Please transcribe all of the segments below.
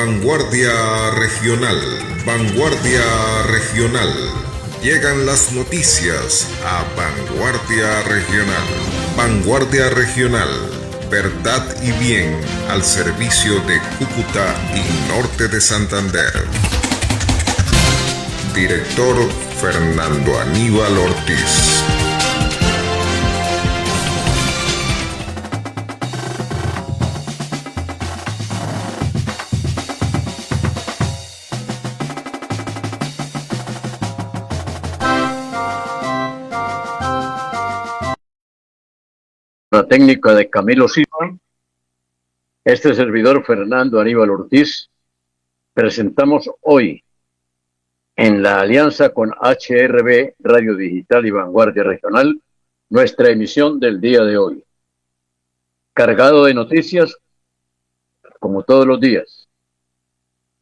Vanguardia Regional, Vanguardia Regional. Llegan las noticias a Vanguardia Regional. Vanguardia Regional, verdad y bien al servicio de Cúcuta y norte de Santander. Director Fernando Aníbal Ortiz. La técnica de Camilo Silva, este servidor Fernando Aníbal Ortiz, presentamos hoy en la alianza con HRB Radio Digital y Vanguardia Regional nuestra emisión del día de hoy, cargado de noticias como todos los días.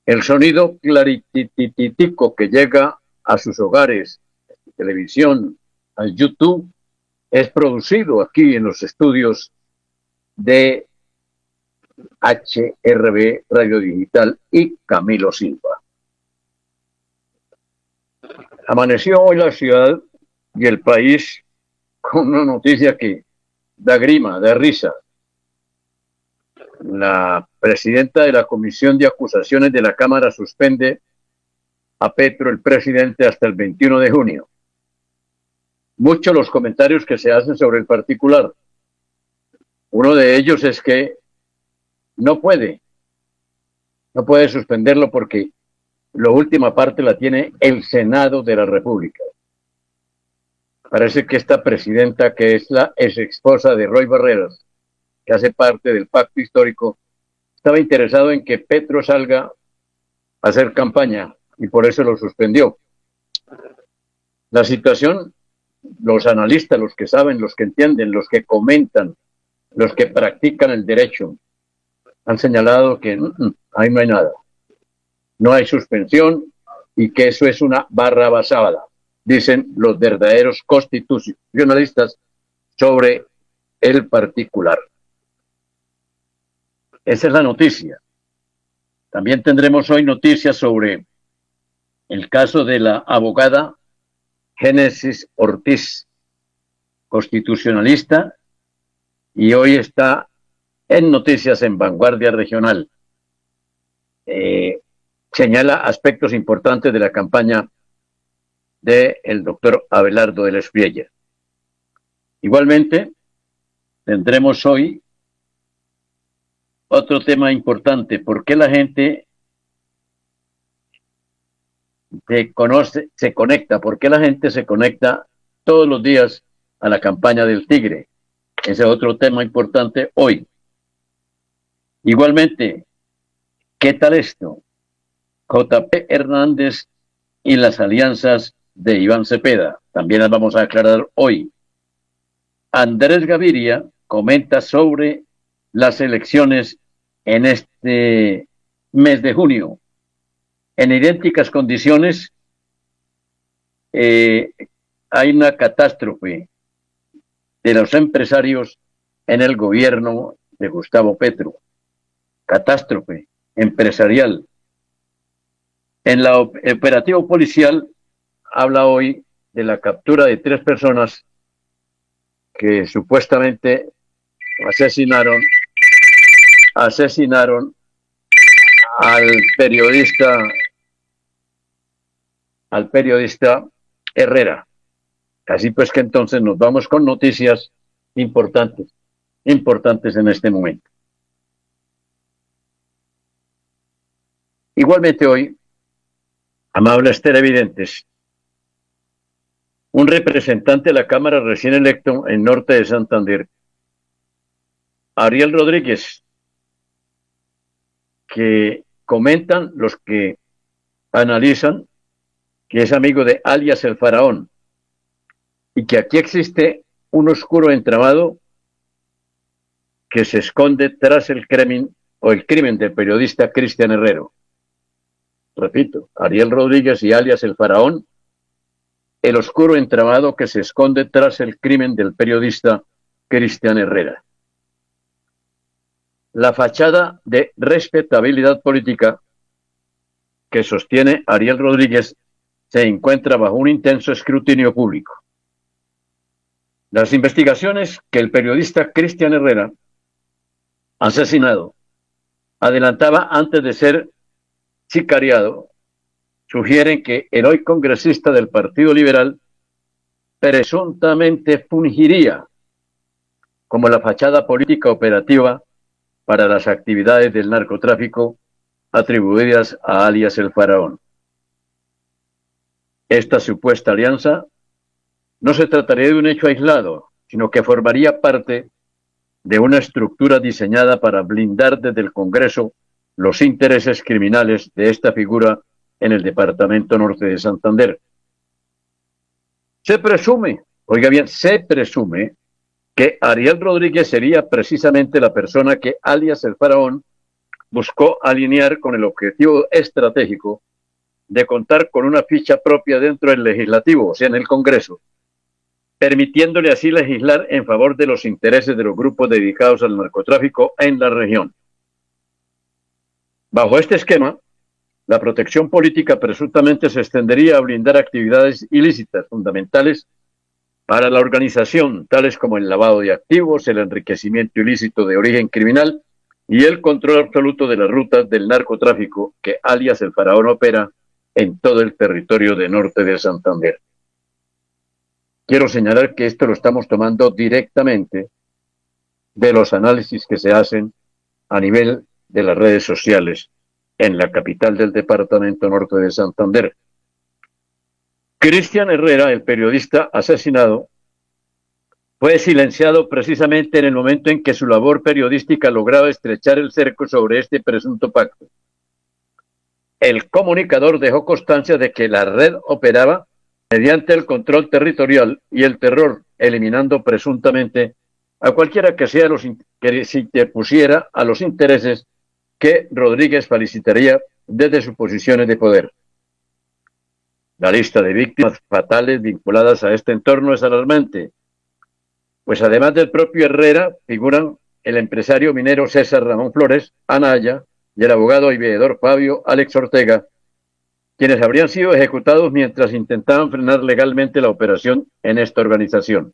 El sonido clarititico que llega a sus hogares, a televisión, a YouTube, es producido aquí en los estudios de HRB Radio Digital y Camilo Silva. Amaneció hoy la ciudad y el país con una noticia que da grima, da risa. La presidenta de la Comisión de Acusaciones de la Cámara suspende a Petro, el presidente, hasta el 21 de junio. Muchos los comentarios que se hacen sobre el particular. Uno de ellos es que no puede suspenderlo porque la última parte la tiene el Senado de la República. Parece que esta presidenta, que es la ex esposa de Roy Barreras, que hace parte del pacto histórico, estaba interesado en que Petro salga a hacer campaña y por eso lo suspendió. La situación, los analistas, los que saben, los que entienden, los que comentan, los que practican el derecho, han señalado que ahí no hay nada. No hay suspensión y que eso es una barrabasada, dicen los verdaderos constitucionalistas sobre el particular. Esa es la noticia. También tendremos hoy noticias sobre el caso de la abogada Génesis Ortiz, constitucionalista, y hoy está en Noticias en Vanguardia Regional. Señala aspectos importantes de la campaña del doctor Abelardo de la Espriella. Igualmente, tendremos hoy otro tema importante: ¿por qué la gente se conecta? ¿Por qué la gente se conecta todos los días a la campaña del Tigre? Ese es otro tema importante hoy. Igualmente, ¿qué tal esto? JP Hernández y las alianzas de Iván Cepeda. También las vamos a aclarar hoy. Andrés Gaviria comenta sobre las elecciones en este mes de junio. En idénticas condiciones, hay una catástrofe de los empresarios en el gobierno de Gustavo Petro. Catástrofe empresarial. En el operativo policial habla hoy de la captura de 3 personas que supuestamente asesinaron al periodista Herrera. Así pues que entonces nos vamos con noticias importantes en este momento. Igualmente hoy, amables televidentes, un representante de la Cámara recién electo en norte de Santander, Ariel Rodríguez, que comentan los que analizan que es amigo de alias el Faraón y que aquí existe un oscuro entramado que se esconde tras el crimen del periodista Cristian Herrero. Repito, Ariel Rodríguez y alias el Faraón, el oscuro entramado que se esconde tras el crimen del periodista Cristian Herrera. La fachada de respetabilidad política que sostiene Ariel Rodríguez se encuentra bajo un intenso escrutinio público. Las investigaciones que el periodista Cristian Herrera, asesinado, adelantaba antes de ser sicariado, sugieren que el hoy congresista del Partido Liberal presuntamente fungiría como la fachada política operativa para las actividades del narcotráfico atribuidas a alias el Faraón. Esta supuesta alianza no se trataría de un hecho aislado, sino que formaría parte de una estructura diseñada para blindar desde el Congreso los intereses criminales de esta figura en el departamento norte de Santander. Se presume, oiga bien, se presume que Ariel Rodríguez sería precisamente la persona que, alias el Faraón, buscó alinear con el objetivo estratégico de contar con una ficha propia dentro del legislativo, o sea, en el Congreso, permitiéndole así legislar en favor de los intereses de los grupos dedicados al narcotráfico en la región. Bajo este esquema, la protección política presuntamente se extendería a blindar actividades ilícitas fundamentales para la organización, tales como el lavado de activos, el enriquecimiento ilícito de origen criminal y el control absoluto de las rutas del narcotráfico que, alias el Faraón, opera en todo el territorio de norte de Santander. Quiero señalar que esto lo estamos tomando directamente de los análisis que se hacen a nivel de las redes sociales en la capital del departamento norte de Santander. Cristian Herrera, el periodista asesinado, fue silenciado precisamente en el momento en que su labor periodística lograba estrechar el cerco sobre este presunto pacto. El comunicador dejó constancia de que la red operaba mediante el control territorial y el terror, eliminando presuntamente a cualquiera que sea que se interpusiera a los intereses que Rodríguez felicitaría desde sus posiciones de poder. La lista de víctimas fatales vinculadas a este entorno es alarmante, pues además del propio Herrera figuran el empresario minero César Ramón Flores, Anaya, y el abogado y veedor Fabio Alex Ortega, quienes habrían sido ejecutados mientras intentaban frenar legalmente la operación en esta organización.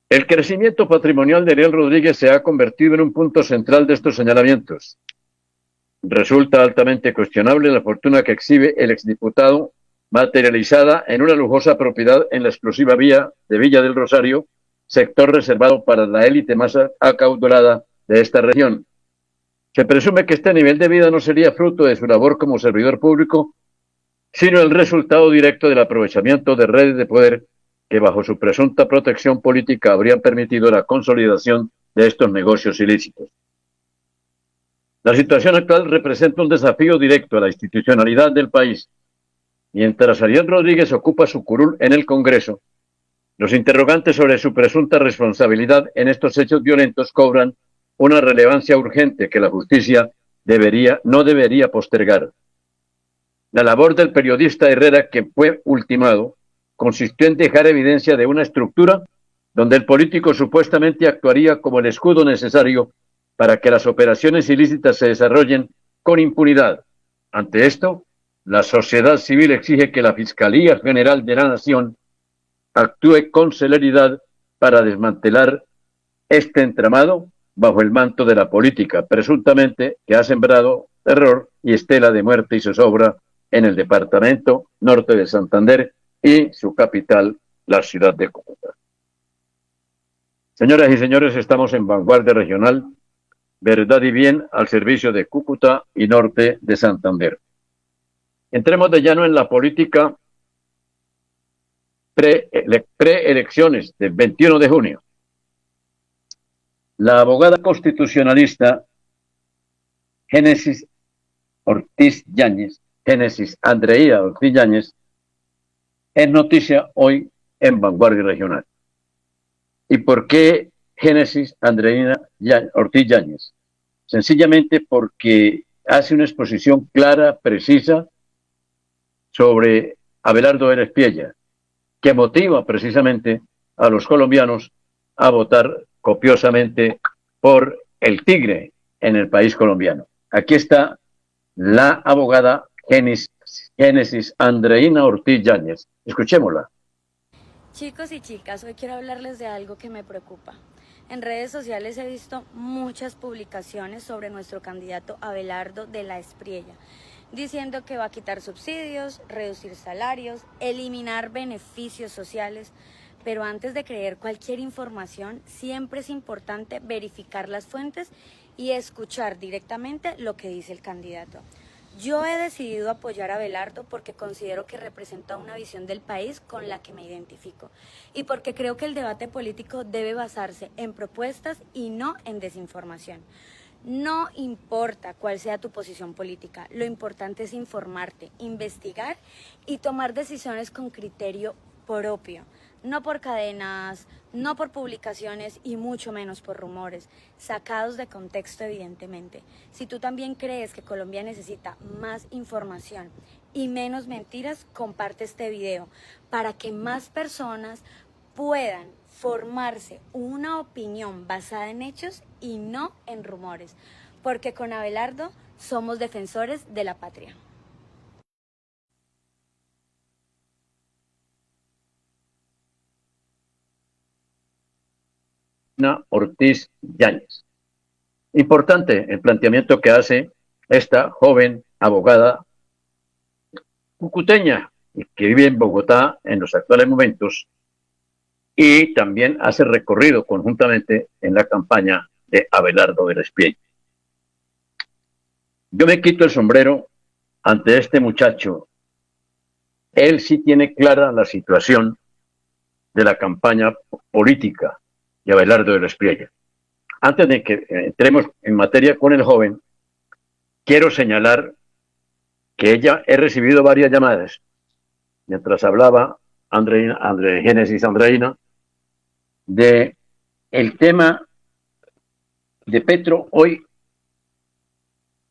El crecimiento patrimonial de Ariel Rodríguez se ha convertido en un punto central de estos señalamientos. Resulta altamente cuestionable la fortuna que exhibe el exdiputado, materializada en una lujosa propiedad en la exclusiva vía de Villa del Rosario, sector reservado para la élite más acaudalada de esta región. Se presume que este nivel de vida no sería fruto de su labor como servidor público, sino el resultado directo del aprovechamiento de redes de poder que bajo su presunta protección política habrían permitido la consolidación de estos negocios ilícitos. La situación actual representa un desafío directo a la institucionalidad del país. Mientras Ariel Rodríguez ocupa su curul en el Congreso, los interrogantes sobre su presunta responsabilidad en estos hechos violentos cobran una relevancia urgente que la justicia no debería postergar. La labor del periodista Herrera, que fue ultimado, consistió en dejar evidencia de una estructura donde el político supuestamente actuaría como el escudo necesario para que las operaciones ilícitas se desarrollen con impunidad. Ante esto, la sociedad civil exige que la Fiscalía General de la Nación actúe con celeridad para desmantelar este entramado bajo el manto de la política, presuntamente que ha sembrado terror y estela de muerte y zozobra en el departamento norte de Santander y su capital, la ciudad de Cúcuta. Señoras y señores, estamos en Vanguardia Regional, verdad y bien al servicio de Cúcuta y norte de Santander. Entremos de lleno en la política preelecciones del 21 de junio. La abogada constitucionalista Génesis Andreía Ortiz Yáñez, es noticia hoy en Vanguardia Regional. ¿Y por qué Génesis Andreía Ortiz Yáñez? Sencillamente porque hace una exposición clara, precisa, sobre Abelardo Vélez Piella, que motiva precisamente a los colombianos a votar copiosamente por el tigre en el país colombiano. Aquí está la abogada Génesis Andreina Ortiz Yáñez. Escuchémosla. Chicos y chicas, hoy quiero hablarles de algo que me preocupa. En redes sociales he visto muchas publicaciones sobre nuestro candidato Abelardo de la Espriella, diciendo que va a quitar subsidios, reducir salarios, eliminar beneficios sociales. Pero antes de creer cualquier información, siempre es importante verificar las fuentes y escuchar directamente lo que dice el candidato. Yo he decidido apoyar a Abelardo porque considero que representa una visión del país con la que me identifico y porque creo que el debate político debe basarse en propuestas y no en desinformación. No importa cuál sea tu posición política, lo importante es informarte, investigar y tomar decisiones con criterio propio. No por cadenas, no por publicaciones y mucho menos por rumores, sacados de contexto evidentemente. Si tú también crees que Colombia necesita más información y menos mentiras, comparte este video para que más personas puedan formarse una opinión basada en hechos y no en rumores, porque con Abelardo somos defensores de la patria. Ortiz Yáñez. Importante el planteamiento que hace esta joven abogada cucuteña que vive en Bogotá en los actuales momentos y también hace recorrido conjuntamente en la campaña de Abelardo de la Espriella. Yo me quito el sombrero ante este muchacho. Él sí tiene clara la situación de la campaña política de Abelardo de la Espriella. Antes de que entremos en materia con el joven, quiero señalar que he recibido varias llamadas mientras hablaba Génesis Andreina de el tema de Petro hoy,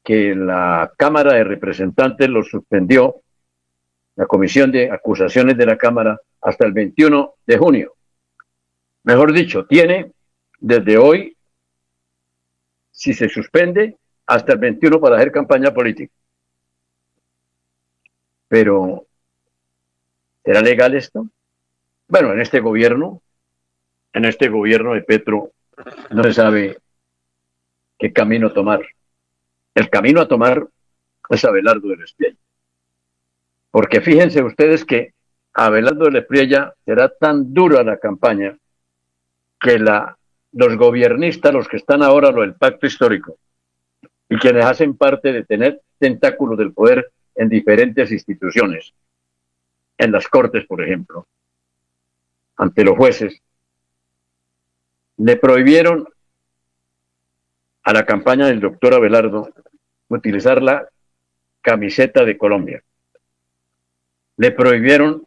que la Cámara de Representantes lo suspendió, la Comisión de Acusaciones de la Cámara, hasta el 21 de junio. Mejor dicho, tiene desde hoy, si se suspende, hasta el 21 para hacer campaña política. Pero, ¿será legal esto? Bueno, en este gobierno de Petro, no se sabe qué camino tomar. El camino a tomar es Abelardo de la Espriella. Porque fíjense ustedes que Abelardo de la Espriella será tan dura la campaña que los gobiernistas, los que están ahora, lo del pacto histórico, y quienes hacen parte de tener tentáculos del poder en diferentes instituciones, en las cortes, por ejemplo, ante los jueces, le prohibieron a la campaña del doctor Abelardo utilizar la camiseta de Colombia. Le prohibieron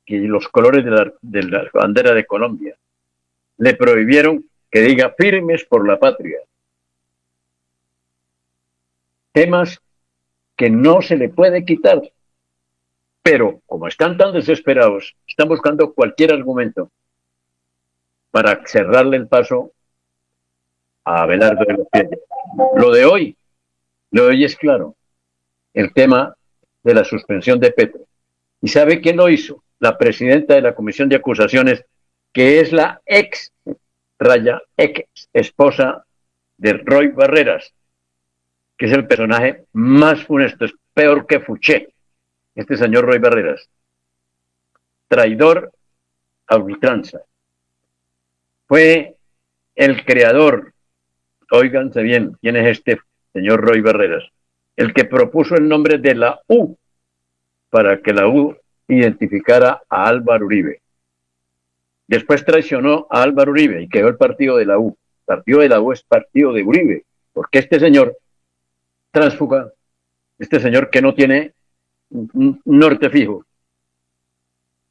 que los colores de la bandera de Colombia. Le prohibieron que diga firmes por la patria. Temas que no se le puede quitar. Pero como están tan desesperados, están buscando cualquier argumento para cerrarle el paso a Abelardo de la Espriella. Lo de hoy es claro, el tema de la suspensión de Petro. ¿Y sabe quién lo hizo? La presidenta de la Comisión de Acusaciones, que es la ex esposa de Roy Barreras, que es el personaje más funesto, es peor que Fouché, este señor Roy Barreras. Traidor a ultranza. Fue el creador, óiganse bien, quién es este señor Roy Barreras, el que propuso el nombre de la U para que la U identificara a Álvaro Uribe. Después traicionó a Álvaro Uribe y quedó el partido de la U. El partido de la U es partido de Uribe, porque este señor tránsfuga, este señor que no tiene un norte fijo,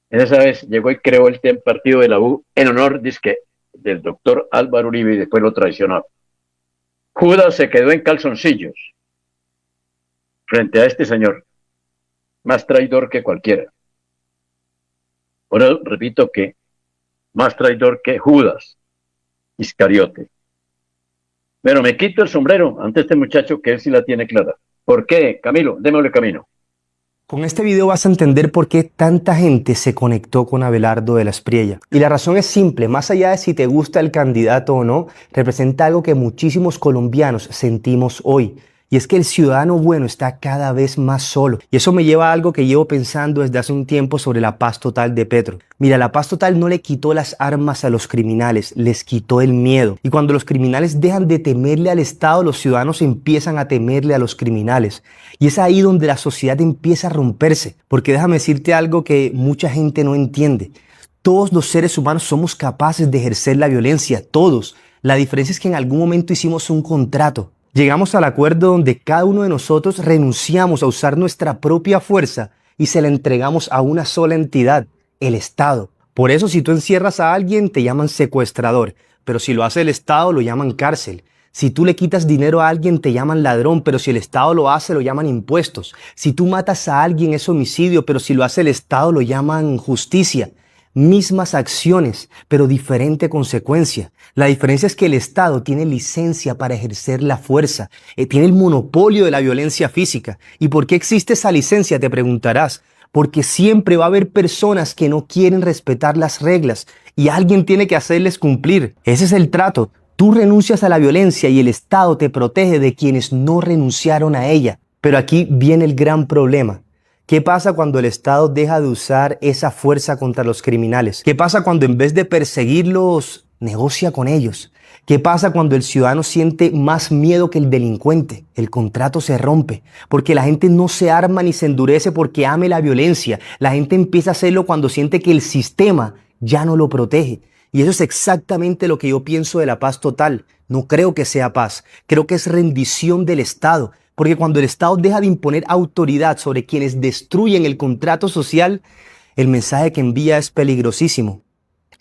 en esa vez llegó y creó el partido de la U en honor, dizque, del doctor Álvaro Uribe y después lo traicionó. Judas se quedó en calzoncillos frente a este señor, más traidor que cualquiera. Ahora repito que más traidor que Judas Iscariote. Pero me quito el sombrero ante este muchacho que él sí la tiene clara. ¿Por qué? Camilo, démosle camino. Con este video vas a entender por qué tanta gente se conectó con Abelardo de la Espriella. Y la razón es simple, más allá de si te gusta el candidato o no, representa algo que muchísimos colombianos sentimos hoy. Y es que el ciudadano bueno está cada vez más solo. Y eso me lleva a algo que llevo pensando desde hace un tiempo sobre la paz total de Petro. Mira, la paz total no le quitó las armas a los criminales, les quitó el miedo. Y cuando los criminales dejan de temerle al Estado, los ciudadanos empiezan a temerle a los criminales. Y es ahí donde la sociedad empieza a romperse. Porque déjame decirte algo que mucha gente no entiende. Todos los seres humanos somos capaces de ejercer la violencia, todos. La diferencia es que en algún momento hicimos un contrato. Llegamos al acuerdo donde cada uno de nosotros renunciamos a usar nuestra propia fuerza y se la entregamos a una sola entidad, el Estado. Por eso si tú encierras a alguien te llaman secuestrador, pero si lo hace el Estado lo llaman cárcel. Si tú le quitas dinero a alguien te llaman ladrón, pero si el Estado lo hace lo llaman impuestos. Si tú matas a alguien es homicidio, pero si lo hace el Estado lo llaman justicia. Mismas acciones, pero diferente consecuencia. La diferencia es que el Estado tiene licencia para ejercer la fuerza, tiene el monopolio de la violencia física. ¿Y por qué existe esa licencia? Te preguntarás. Porque siempre va a haber personas que no quieren respetar las reglas y alguien tiene que hacerles cumplir. Ese es el trato. Tú renuncias a la violencia y el Estado te protege de quienes no renunciaron a ella. Pero aquí viene el gran problema. ¿Qué pasa cuando el Estado deja de usar esa fuerza contra los criminales? ¿Qué pasa cuando en vez de perseguirlos, negocia con ellos? ¿Qué pasa cuando el ciudadano siente más miedo que el delincuente? El contrato se rompe, porque la gente no se arma ni se endurece porque ame la violencia. La gente empieza a hacerlo cuando siente que el sistema ya no lo protege. Y eso es exactamente lo que yo pienso de la paz total. No creo que sea paz, creo que es rendición del Estado. Porque cuando el Estado deja de imponer autoridad sobre quienes destruyen el contrato social, el mensaje que envía es peligrosísimo.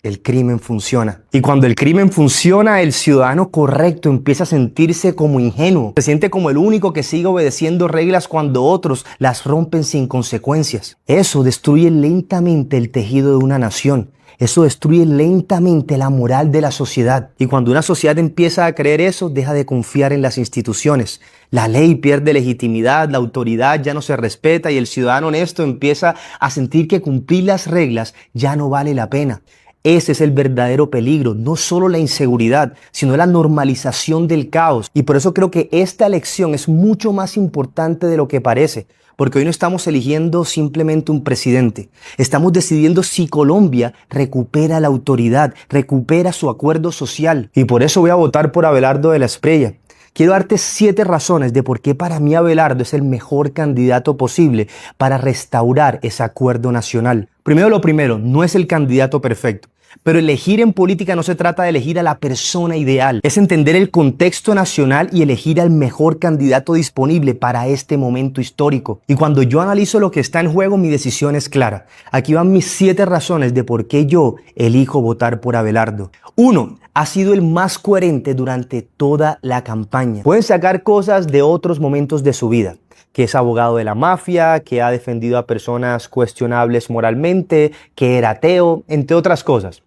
El crimen funciona. Y cuando el crimen funciona, el ciudadano correcto empieza a sentirse como ingenuo. Se siente como el único que sigue obedeciendo reglas cuando otros las rompen sin consecuencias. Eso destruye lentamente el tejido de una nación. Eso destruye lentamente la moral de la sociedad. Y cuando una sociedad empieza a creer eso, deja de confiar en las instituciones. La ley pierde legitimidad, la autoridad ya no se respeta y el ciudadano honesto empieza a sentir que cumplir las reglas ya no vale la pena. Ese es el verdadero peligro, no solo la inseguridad, sino la normalización del caos. Y por eso creo que esta elección es mucho más importante de lo que parece. Porque hoy no estamos eligiendo simplemente un presidente. Estamos decidiendo si Colombia recupera la autoridad, recupera su acuerdo social. Y por eso voy a votar por Abelardo de la Espriella. Quiero darte 7 razones de por qué para mí Abelardo es el mejor candidato posible para restaurar ese acuerdo nacional. Primero lo primero, no es el candidato perfecto. Pero elegir en política no se trata de elegir a la persona ideal. Es entender el contexto nacional y elegir al mejor candidato disponible para este momento histórico. Y cuando yo analizo lo que está en juego, mi decisión es clara. Aquí van mis 7 razones de por qué yo elijo votar por Abelardo. 1. Ha sido el más coherente durante toda la campaña. Pueden sacar cosas de otros momentos de su vida. Que es abogado de la mafia, que ha defendido a personas cuestionables moralmente, que era ateo, entre otras cosas.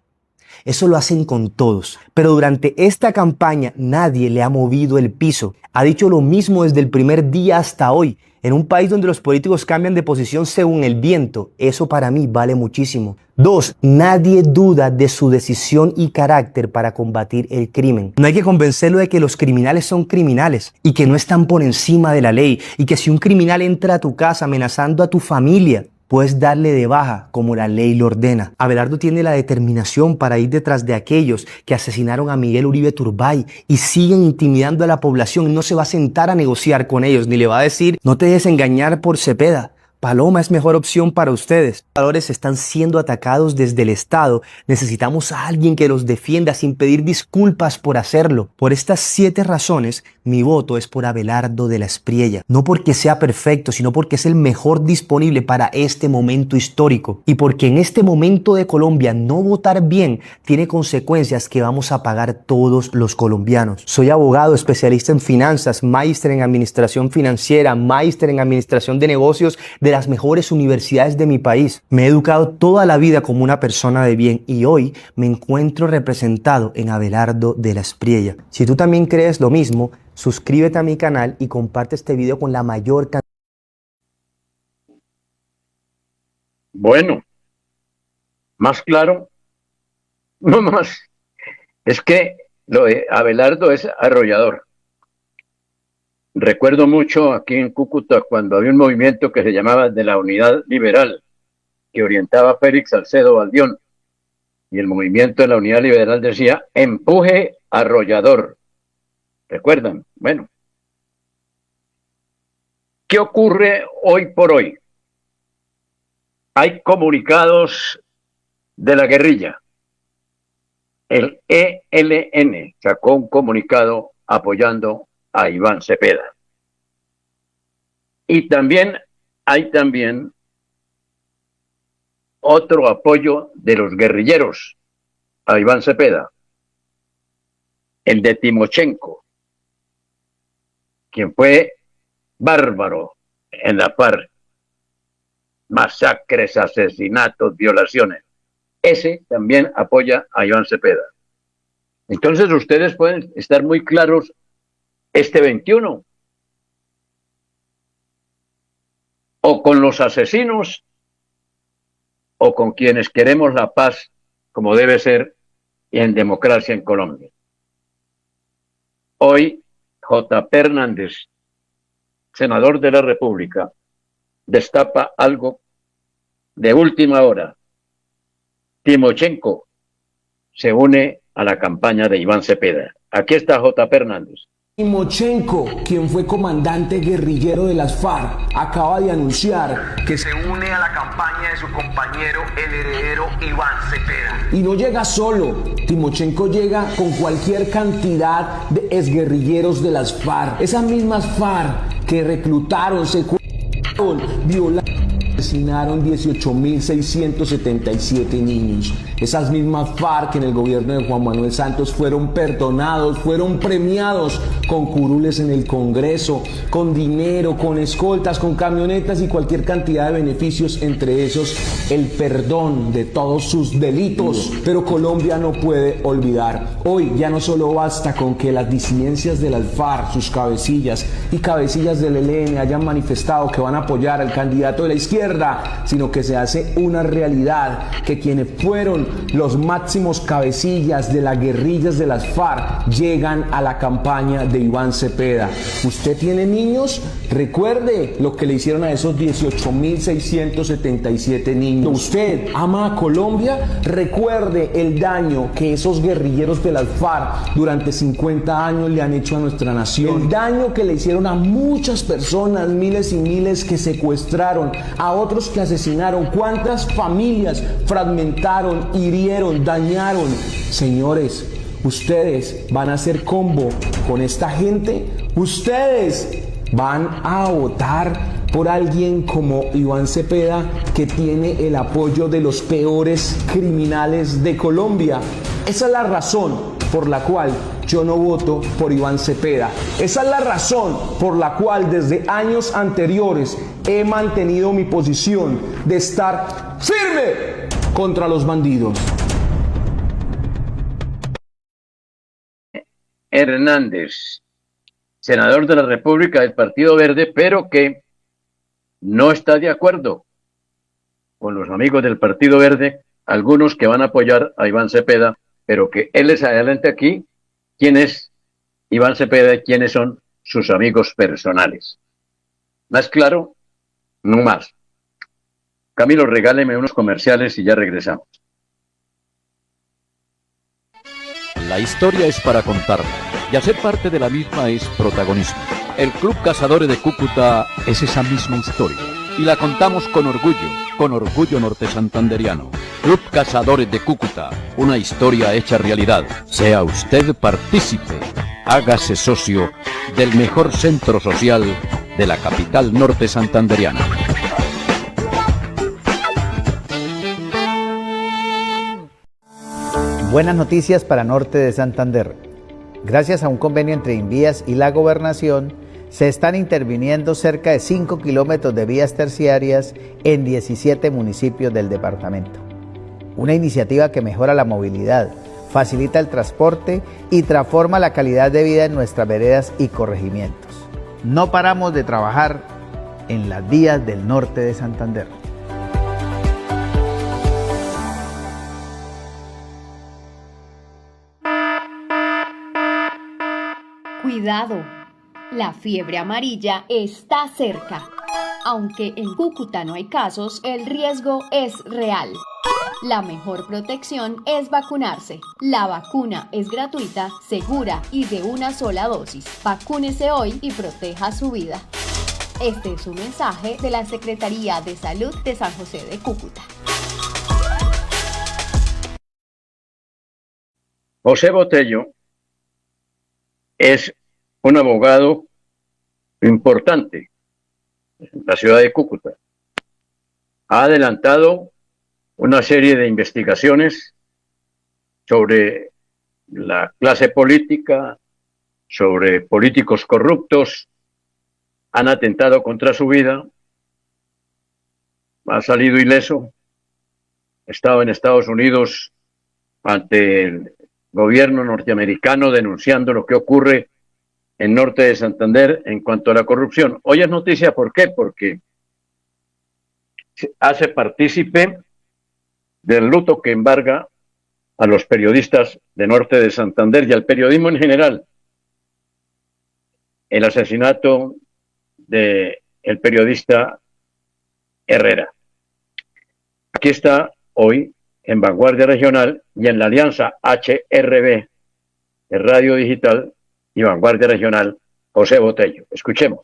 Eso lo hacen con todos. Pero durante esta campaña nadie le ha movido el piso. Ha dicho lo mismo desde el primer día hasta hoy. En un país donde los políticos cambian de posición según el viento, eso para mí vale muchísimo. 2. Nadie duda de su decisión y carácter para combatir el crimen. No hay que convencerlo de que los criminales son criminales y que no están por encima de la ley y que si un criminal entra a tu casa amenazando a tu familia, puedes darle de baja como la ley lo ordena. Abelardo tiene la determinación para ir detrás de aquellos que asesinaron a Miguel Uribe Turbay y siguen intimidando a la población. No se va a sentar a negociar con ellos ni le va a decir no te dejes engañar por Cepeda. Paloma es mejor opción para ustedes. Los valores están siendo atacados desde el Estado. Necesitamos a alguien que los defienda sin pedir disculpas por hacerlo. Por estas 7 razones, mi voto es por Abelardo de la Espriella. No porque sea perfecto, sino porque es el mejor disponible para este momento histórico. Y porque en este momento de Colombia no votar bien tiene consecuencias que vamos a pagar todos los colombianos. Soy abogado, especialista en finanzas, máster en administración financiera, máster en administración de negocios de de las mejores universidades de mi país. Me he educado toda la vida como una persona de bien y hoy me encuentro representado en Abelardo de la Espriella. Si tú también crees lo mismo, suscríbete a mi canal y comparte este video con la mayor cantidad. Bueno, más claro, no más. Es que lo de Abelardo es arrollador. Recuerdo mucho aquí en Cúcuta cuando había un movimiento que se llamaba de la Unidad Liberal, que orientaba a Félix Salcedo Valdión. Y el movimiento de la Unidad Liberal decía, empuje arrollador. ¿Recuerdan? Bueno. ¿Qué ocurre hoy por hoy? Hay comunicados de la guerrilla. El ELN sacó un comunicado apoyando a Iván Cepeda. Y también hay otro apoyo de los guerrilleros a Iván Cepeda, el de Timochenko, quien fue bárbaro en la FARC, masacres, asesinatos, violaciones. Ese también apoya a Iván Cepeda. Entonces ustedes pueden estar muy claros este 21, o con los asesinos, o con quienes queremos la paz como debe ser y en democracia en Colombia. Hoy, J. Hernández, senador de la República, destapa algo de última hora. Timochenko se une a la campaña de Iván Cepeda. Aquí está J. Hernández. Timochenko, quien fue comandante guerrillero de las FARC, acaba de anunciar que se une a la campaña de su compañero, el heredero Iván Cepeda. Y no llega solo, Timochenko llega con cualquier cantidad de exguerrilleros de las FARC. Esas mismas FARC que reclutaron, secuestraron, violaron, asesinaron 18.677 niños. Esas mismas FARC en el gobierno de Juan Manuel Santos fueron perdonados, fueron premiados con curules en el Congreso, con dinero, con escoltas, con camionetas y cualquier cantidad de beneficios, entre esos el perdón de todos sus delitos. Pero Colombia no puede olvidar. Hoy ya no solo basta con que las disidencias de las FARC, sus cabecillas y cabecillas del ELN hayan manifestado que van a apoyar al candidato de la izquierda, sino que se hace una realidad que quienes fueron los máximos cabecillas de las guerrillas de las FARC llegan a la campaña de Iván Cepeda. ¿Usted tiene niños? Recuerde lo que le hicieron a esos 18.677 niños. ¿Usted ama a Colombia? Recuerde el daño que esos guerrilleros de las FARC durante 50 años le han hecho a nuestra nación. El daño que le hicieron a muchas personas, miles y miles que secuestraron, a otros que asesinaron, cuántas familias fragmentaron, hirieron, dañaron. Señores, ustedes van a hacer combo con esta gente. Ustedes van a votar por alguien como Iván Cepeda, que tiene el apoyo de los peores criminales de Colombia. Esa es la razón por la cual yo no voto por Iván Cepeda. Esa es la razón por la cual desde años anteriores he mantenido mi posición de estar firme contra los bandidos. Hernández, senador de la República del Partido Verde, pero que no está de acuerdo con los amigos del Partido Verde, algunos que van a apoyar a Iván Cepeda, pero que él les adelante aquí quién es Iván Cepeda y quiénes son sus amigos personales. ¿Más claro? No más. Camilo, regáleme unos comerciales y ya regresamos. La historia es para contarla, y hacer parte de la misma es protagonismo. El Club Cazadores de Cúcuta es esa misma historia, y la contamos con orgullo norte santanderiano. Club Cazadores de Cúcuta, una historia hecha realidad. Sea usted partícipe, hágase socio del mejor centro social de la capital norte santanderiana. Buenas noticias para Norte de Santander. Gracias a un convenio entre Invías y la Gobernación, Se están interviniendo cerca de 5 kilómetros de vías terciarias en 17 municipios del departamento. Una iniciativa que mejora la movilidad, facilita el transporte y transforma la calidad de vida en nuestras veredas y corregimientos. No paramos de trabajar en las vías del norte de Santander. Cuidado, la fiebre amarilla está cerca. Aunque en Cúcuta no hay casos, el riesgo es real. La mejor protección es vacunarse. La vacuna es gratuita, segura y de una sola dosis. Vacúnese hoy y proteja su vida. Este es un mensaje de la Secretaría de Salud de San José de Cúcuta. José Botello es un abogado importante en la ciudad de Cúcuta. Ha adelantado una serie de investigaciones sobre la clase política, sobre políticos corruptos, han atentado contra su vida, ha salido ileso, ha estado en Estados Unidos ante el gobierno norteamericano denunciando lo que ocurre en norte de Santander en cuanto a la corrupción. Hoy es noticia, ¿por qué? Porque hace partícipe del luto que embarga a los periodistas de norte de Santander y al periodismo en general. El asesinato del periodista Herrera. Aquí está hoy en Vanguardia Regional y en la alianza HRB de Radio Digital y Vanguardia Regional, José Botello. Escuchemos.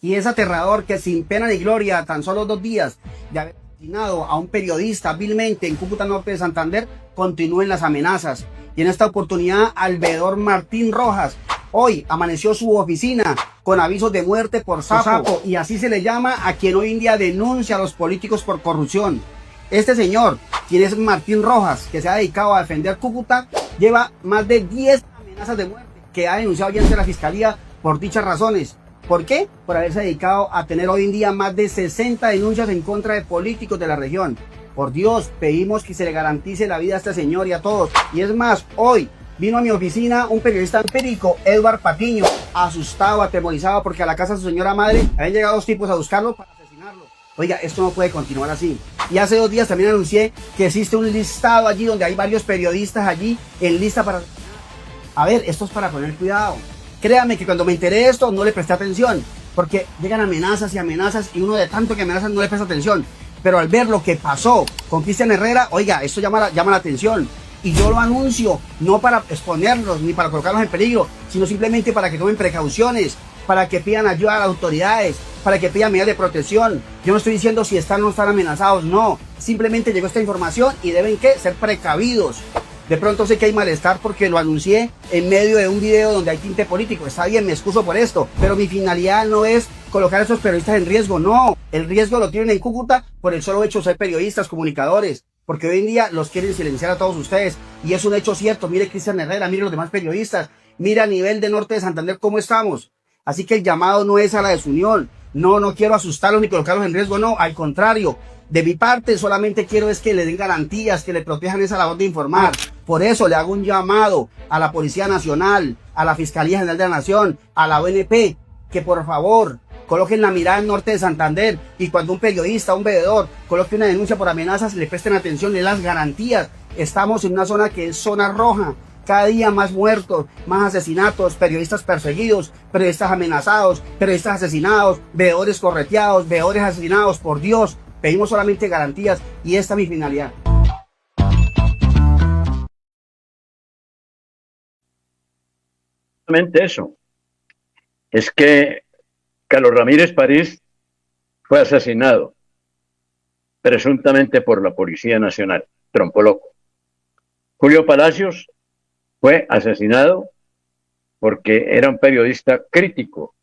Y es aterrador que sin pena ni gloria, tan solo 2 días de haber asesinado a un periodista vilmente en Cúcuta Norte de Santander, continúen las amenazas. Y en esta oportunidad, al veedor Martín Rojas, hoy amaneció su oficina con avisos de muerte por sapo, y así se le llama a quien hoy en día denuncia a los políticos por corrupción. Este señor, quien es Martín Rojas, que se ha dedicado a defender Cúcuta, lleva más de 10 amenazas de muerte que ha denunciado ya ante la Fiscalía por dichas razones. ¿Por qué? Por haberse dedicado a tener hoy en día más de 60 denuncias en contra de políticos de la región. Por Dios, pedimos que se le garantice la vida a este señor y a todos. Y es más, hoy vino a mi oficina un periodista empírico, Edward Patiño, asustado, atemorizado, porque a la casa de su señora madre habían llegado 2 tipos a buscarlo para asesinarlo. Oiga, esto no puede continuar así. Y hace 2 días también anuncié que existe un listado allí donde hay varios periodistas allí en lista para... A ver, esto es para poner cuidado. Créame que cuando me enteré de esto no le presté atención, porque llegan amenazas y amenazas y uno de tanto que amenazan no le presta atención. Pero al ver lo que pasó con Cristian Herrera, oiga, esto llama la atención. Y yo lo anuncio, no para exponerlos ni para colocarlos en peligro, sino simplemente para que tomen precauciones, para que pidan ayuda a las autoridades, para que pidan medidas de protección. Yo no estoy diciendo si están o no están amenazados, no. Simplemente llegó esta información y deben ¿qué? Ser precavidos. De pronto sé que hay malestar porque lo anuncié en medio de un video donde hay tinte político. Está bien, me excuso por esto, pero mi finalidad no es colocar a esos periodistas en riesgo, no. El riesgo lo tienen en Cúcuta por el solo hecho de ser periodistas, comunicadores, porque hoy en día los quieren silenciar a todos ustedes. Y es un hecho cierto. Mire Cristian Herrera, mire los demás periodistas, mire a nivel de norte de Santander cómo estamos. Así que el llamado no es a la desunión. No quiero asustarlos ni colocarlos en riesgo, no, al contrario. De mi parte solamente quiero es que le den garantías, que le protejan esa labor de informar. Por eso le hago un llamado a la Policía Nacional, a la Fiscalía General de la Nación, a la ONP, que por favor coloquen la mirada en norte de Santander y cuando un periodista, un veedor, coloque una denuncia por amenazas, le presten atención, le den las garantías. Estamos en una zona que es zona roja. Cada día más muertos, más asesinatos, periodistas perseguidos, periodistas amenazados, periodistas asesinados, veedores correteados, veedores asesinados. Por Dios, pedimos solamente garantías y esta es mi finalidad. Eso. Es que Carlos Ramírez París fue asesinado presuntamente por la Policía Nacional, trompo loco. Julio Palacios fue asesinado porque era un periodista crítico.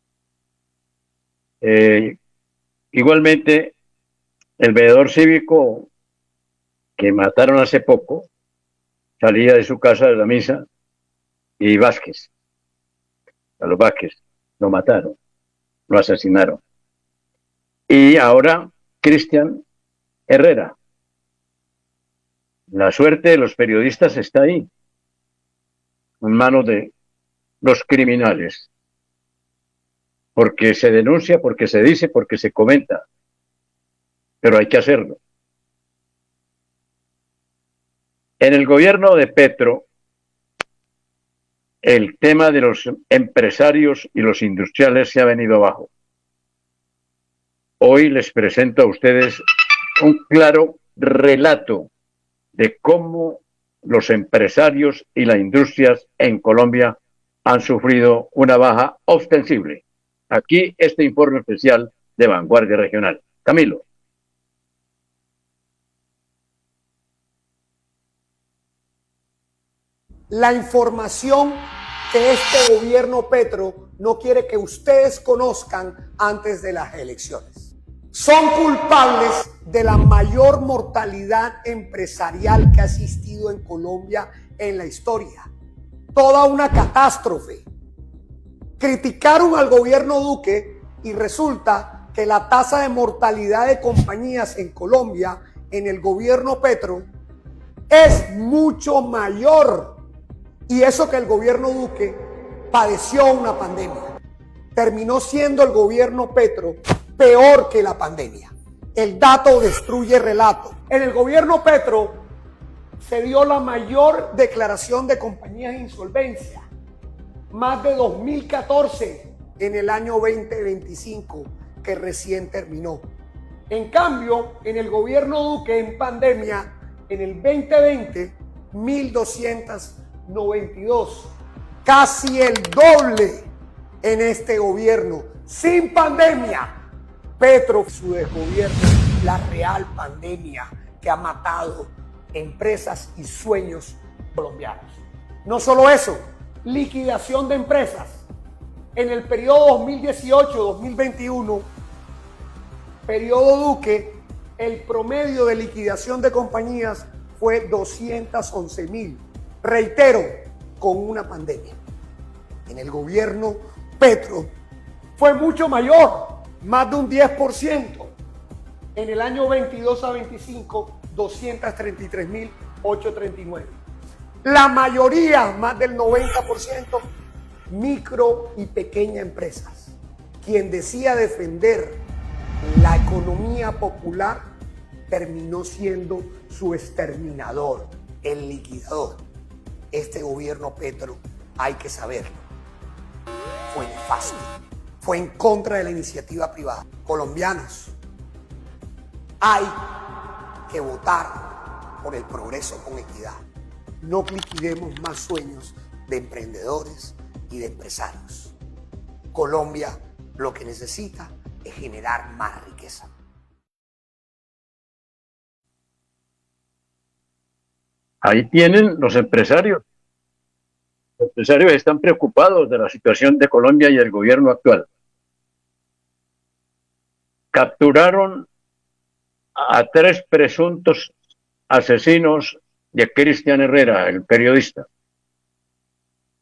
Igualmente, el veedor cívico que mataron hace poco salía de su casa de la misa y Vázquez, a los Vázquez, lo mataron. lo asesinaron. Y ahora Cristian Herrera. La suerte de los periodistas está ahí, en manos de los criminales. Porque se denuncia, porque se dice, porque se comenta. Pero hay que hacerlo. En el gobierno de Petro, el tema de los empresarios y los industriales se ha venido abajo. Hoy les presento a ustedes un claro relato de cómo los empresarios y las industrias en Colombia han sufrido una baja ostensible. Aquí este informe especial de Vanguardia Regional. Camilo. La información que este gobierno Petro no quiere que ustedes conozcan antes de las elecciones. Son culpables de la mayor mortalidad empresarial que ha existido en Colombia en la historia. Toda una catástrofe. Criticaron al gobierno Duque y resulta que la tasa de mortalidad de compañías en Colombia en el gobierno Petro es mucho mayor. Y eso que el gobierno Duque padeció una pandemia. Terminó siendo el gobierno Petro peor que la pandemia. El dato destruye el relato. En el gobierno Petro se dio la mayor declaración de compañías de insolvencia. Más de 2014 en el año 2025 que recién terminó. En cambio, en el gobierno Duque en pandemia, en el 2020, 1,292. Casi el doble en este gobierno. Sin pandemia. Petro, su desgobierno, la real pandemia que ha matado empresas y sueños colombianos. No solo eso, liquidación de empresas. En el periodo 2018-2021, periodo Duque, el promedio de liquidación de compañías fue 211,000. Reitero, con una pandemia. En el gobierno Petro fue mucho mayor, más de un 10%. En el año 22 a 25, 233,839. La mayoría, más del 90%, micro y pequeña empresas. Quien decía defender la economía popular terminó siendo su exterminador, el liquidador. Este gobierno Petro, hay que saberlo, fue nefasto. Fue en contra de la iniciativa privada. Colombianos, hay que votar por el progreso con equidad. No liquidemos más sueños de emprendedores y de empresarios. Colombia lo que necesita es generar más riqueza. Ahí tienen los empresarios. Los empresarios están preocupados de la situación de Colombia y el gobierno actual. Capturaron a 3 presuntos asesinos de Cristian Herrera, el periodista.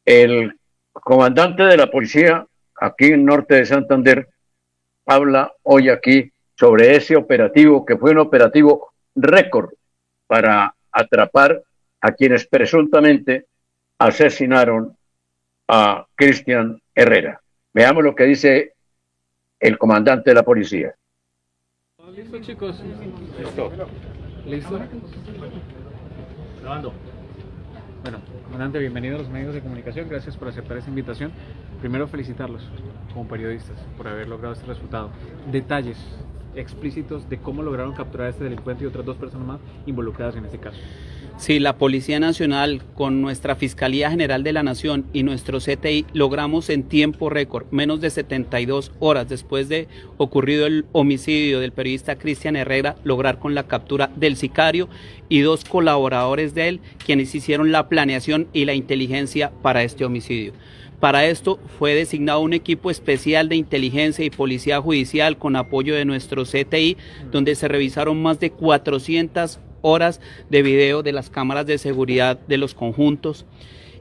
El comandante de la policía aquí en norte de Santander habla hoy aquí sobre ese operativo que fue un operativo récord para atrapar a quienes presuntamente asesinaron a Cristian Herrera. Veamos lo que dice el comandante de la policía. ¿Listo, chicos? Listo. ¿Listo? Grabando. Bueno, comandante, bienvenido a los medios de comunicación. Gracias por aceptar esta invitación. Primero, felicitarlos como periodistas por haber logrado este resultado. Detalles explícitos de cómo lograron capturar a este delincuente y otras 2 personas más involucradas en este caso. Sí, la Policía Nacional con nuestra Fiscalía General de la Nación y nuestro CTI logramos en tiempo récord, menos de 72 horas después de ocurrido el homicidio del periodista Cristian Herrera, lograr con la captura del sicario y 2 colaboradores de él, quienes hicieron la planeación y la inteligencia para este homicidio. Para esto fue designado un equipo especial de inteligencia y policía judicial con apoyo de nuestro CTI, donde se revisaron más de 400 horas de video de las cámaras de seguridad de los conjuntos.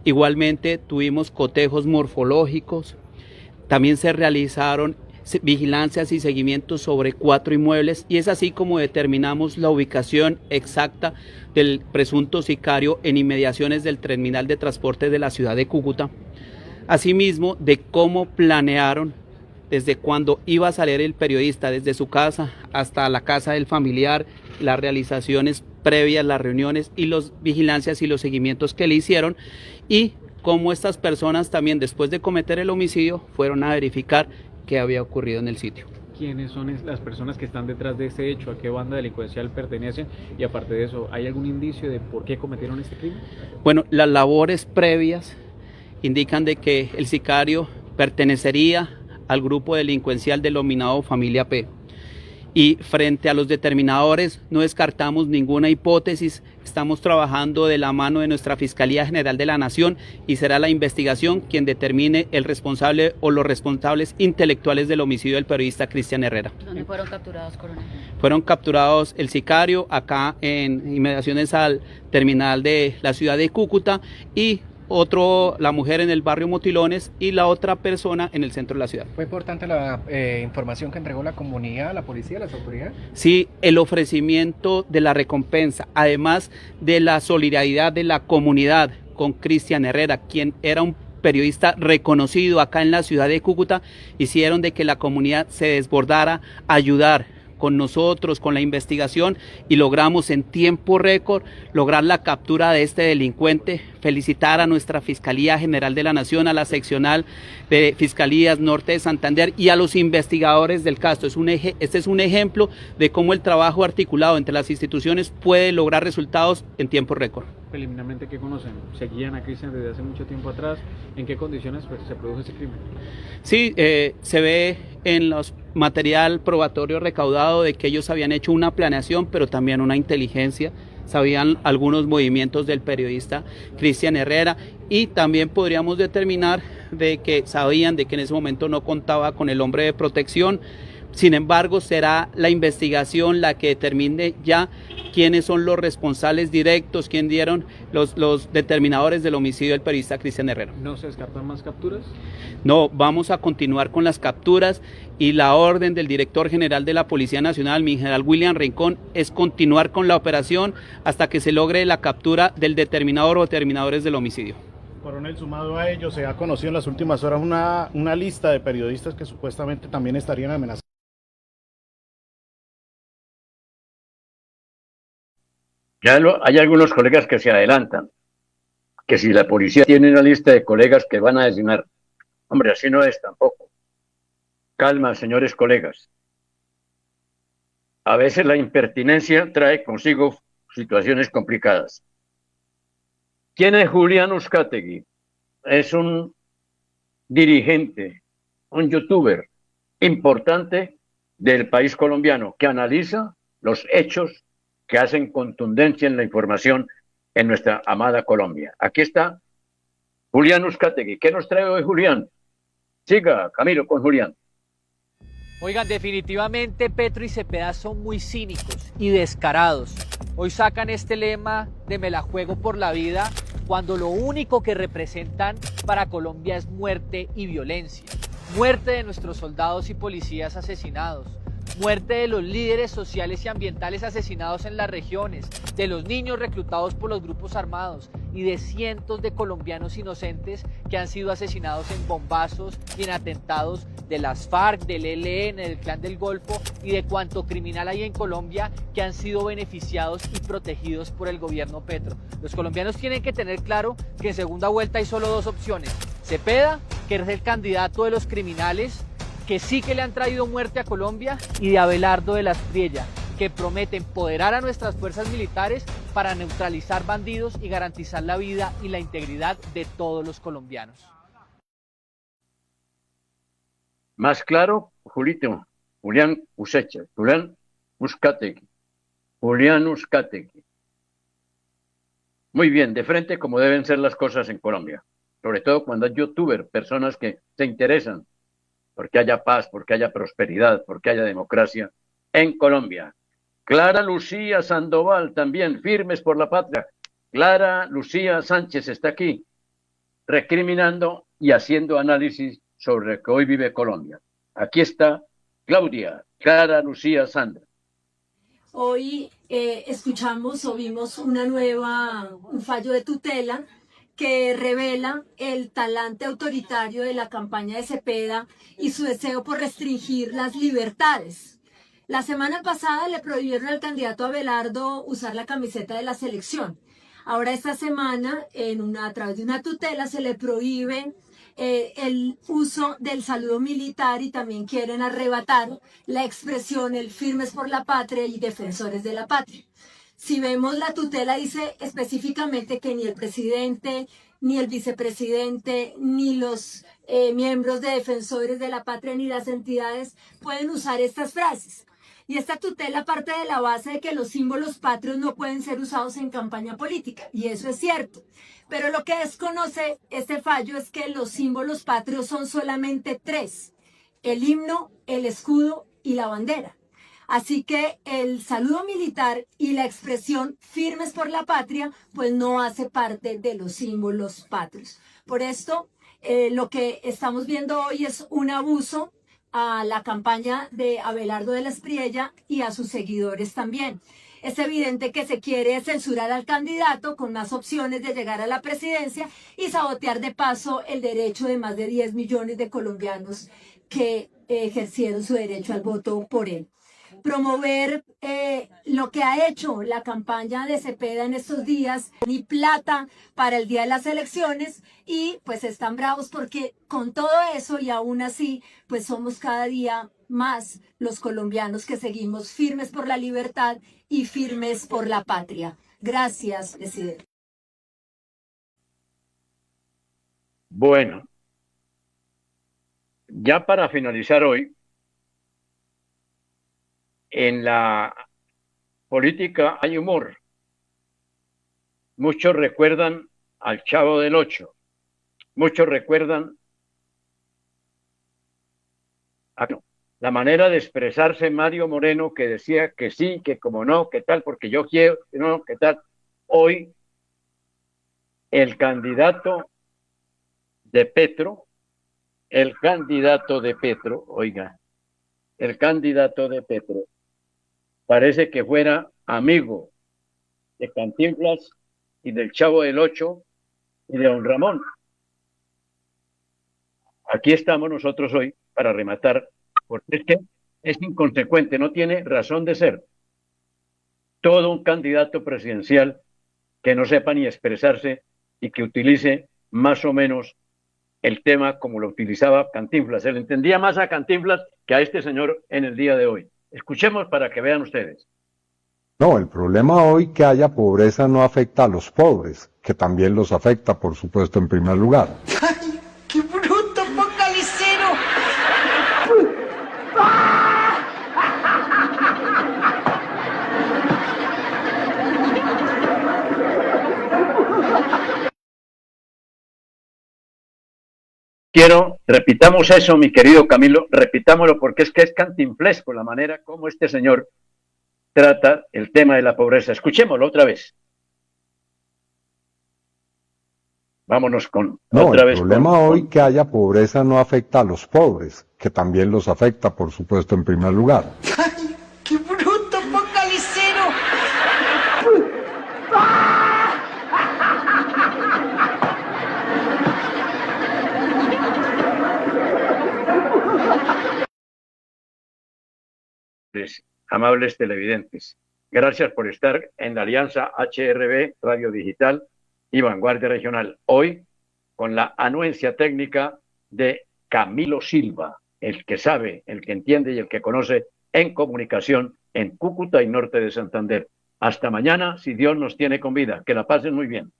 Igualmente tuvimos cotejos morfológicos, también se realizaron vigilancias y seguimientos sobre 4 inmuebles, y es así como determinamos la ubicación exacta del presunto sicario en inmediaciones del terminal de transporte de la ciudad de Cúcuta. Asimismo, de cómo planearon desde cuando iba a salir el periodista, desde su casa hasta la casa del familiar, las realizaciones previas, las reuniones y las vigilancias y los seguimientos que le hicieron, y cómo estas personas también después de cometer el homicidio fueron a verificar qué había ocurrido en el sitio. ¿Quiénes son las personas que están detrás de este hecho? ¿A qué banda delincuencial pertenecen? Y aparte de eso, ¿hay algún indicio de por qué cometieron este crimen? Bueno, las labores previas indican de que el sicario pertenecería al grupo delincuencial denominado Familia P. Y frente a los determinadores no descartamos ninguna hipótesis, estamos trabajando de la mano de nuestra Fiscalía General de la Nación y será la investigación quien determine el responsable o los responsables intelectuales del homicidio del periodista Cristian Herrera. ¿Dónde fueron capturados, coronel? Fueron capturados el sicario acá en inmediaciones al terminal de la ciudad de Cúcuta y la mujer en el barrio Motilones y la otra persona en el centro de la ciudad. ¿Fue importante la información que entregó la comunidad, la policía, las autoridades? Sí, el ofrecimiento de la recompensa, además de la solidaridad de la comunidad con Cristian Herrera, quien era un periodista reconocido acá en la ciudad de Cúcuta, hicieron de que la comunidad se desbordara a ayudar con nosotros, con la investigación, y logramos en tiempo récord lograr la captura de este delincuente. Felicitar a nuestra Fiscalía General de la Nación, a la seccional de Fiscalías Norte de Santander y a los investigadores del caso. Este es un ejemplo de cómo el trabajo articulado entre las instituciones puede lograr resultados en tiempo récord. Preliminarmente, ¿qué conocen? ¿Seguían a Cristian desde hace mucho tiempo atrás? ¿En qué condiciones se produjo ese crimen? Sí, se ve en los material probatorio recaudado de que ellos habían hecho una planeación, pero también una inteligencia, sabían algunos movimientos del periodista Cristian Herrera, y también podríamos determinar de que sabían de que en ese momento no contaba con el hombre de protección. Sin embargo, será la investigación la que determine ya quiénes son los responsables directos, quién dieron los determinadores del homicidio del periodista Cristian Herrera. ¿No se descartan más capturas? No, vamos a continuar con las capturas, y la orden del director general de la Policía Nacional, mi general William Rincón, es continuar con la operación hasta que se logre la captura del determinador o determinadores del homicidio. Coronel, sumado a ello, se ha conocido en las últimas horas una lista de periodistas que supuestamente también estarían amenazados. Hay algunos colegas que se adelantan, que si la policía tiene una lista de colegas que van a designar, hombre, así no es tampoco. Calma, señores colegas. A veces la impertinencia trae consigo situaciones complicadas. ¿Quién es Julián Uzcategui? Es un dirigente, un youtuber importante del país colombiano que analiza los hechos que hacen contundencia en la información en nuestra amada Colombia. Aquí está Julián Uzcategui. ¿Qué nos trae hoy Julián? Siga, Camilo, con Julián. Oigan, definitivamente Petro y Cepeda son muy cínicos y descarados. Hoy sacan este lema de me la juego por la vida, cuando lo único que representan para Colombia es muerte y violencia. Muerte de nuestros soldados y policías asesinados. Muerte de los líderes sociales y ambientales asesinados en las regiones, de los niños reclutados por los grupos armados y de cientos de colombianos inocentes que han sido asesinados en bombazos y en atentados de las FARC, del ELN, del Clan del Golfo y de cuanto criminal hay en Colombia que han sido beneficiados y protegidos por el gobierno Petro. Los colombianos tienen que tener claro que en segunda vuelta hay solo dos opciones: Cepeda, que es el candidato de los criminales, que sí que le han traído muerte a Colombia, y de Abelardo de la Espriella, que promete empoderar a nuestras fuerzas militares para neutralizar bandidos y garantizar la vida y la integridad de todos los colombianos. Más claro, Julito, Julián Uzcategui. Muy bien, de frente como deben ser las cosas en Colombia, sobre todo cuando hay youtubers, personas que se interesan porque haya paz, porque haya prosperidad, porque haya democracia en Colombia. Clara Lucía Sandoval también, firmes por la patria. Clara Lucía Sánchez está aquí, recriminando y haciendo análisis sobre lo que hoy vive Colombia. Aquí está Claudia, Clara Lucía Sandra. Hoy escuchamos o vimos un fallo de tutela que revela el talante autoritario de la campaña de Cepeda y su deseo por restringir las libertades. La semana pasada le prohibieron al candidato Abelardo usar la camiseta de la selección. Ahora esta semana, a través de una tutela, se le prohíbe el uso del saludo militar y también quieren arrebatar la expresión el firmes por la patria y defensores de la patria. Si vemos la tutela dice específicamente que ni el presidente, ni el vicepresidente, ni los miembros de defensores de la patria, ni las entidades pueden usar estas frases. Y esta tutela parte de la base de que los símbolos patrios no pueden ser usados en campaña política, y eso es cierto. Pero lo que desconoce este fallo es que los símbolos patrios son solamente 3: el himno, el escudo y la bandera. Así que el saludo militar y la expresión firmes por la patria, pues no hace parte de los símbolos patrios. Por esto, lo que estamos viendo hoy es un abuso a la campaña de Abelardo de la Espriella y a sus seguidores también. Es evidente que se quiere censurar al candidato con más opciones de llegar a la presidencia y sabotear de paso el derecho de más de 10 millones de colombianos que ejercieron su derecho al voto por él. Promover lo que ha hecho la campaña de Cepeda en estos días, ni plata para el día de las elecciones, y pues están bravos porque con todo eso y aún así pues somos cada día más los colombianos que seguimos firmes por la libertad y firmes por la patria. Gracias, presidente. Bueno, ya para finalizar hoy, en la política hay humor. Muchos recuerdan al Chavo del Ocho. Muchos recuerdan la manera de expresarse Mario Moreno, que decía que sí, que como no, que tal, porque yo quiero, que no, que tal. Hoy, el candidato de Petro, oiga, el candidato de Petro, parece que fuera amigo de Cantinflas y del Chavo del Ocho y de Don Ramón. Aquí estamos nosotros hoy para rematar, porque es que es inconsecuente, no tiene razón de ser. Todo un candidato presidencial que no sepa ni expresarse y que utilice más o menos el tema como lo utilizaba Cantinflas. Se le entendía más a Cantinflas que a este señor en el día de hoy. Escuchemos para que vean ustedes. No, el problema hoy que haya pobreza no afecta a los pobres, que también los afecta, por supuesto, en primer lugar. ¡Ay, qué bruto, focalicero! Repitamos eso, mi querido Camilo, repitámoslo, porque es que es cantinflesco la manera como este señor trata el tema de la pobreza. Escuchémoslo otra vez. Vámonos con otra vez. El problema hoy que haya pobreza no afecta a los pobres, que también los afecta, por supuesto, en primer lugar. ¡Ay, qué bruto, focalicero! Amables televidentes, gracias por estar en la alianza HRB Radio Digital y Vanguardia Regional. Hoy con la anuencia técnica de Camilo Silva, el que sabe, el que entiende y el que conoce en comunicación en Cúcuta y norte de Santander. Hasta mañana, si Dios nos tiene con vida. Que la pasen muy bien.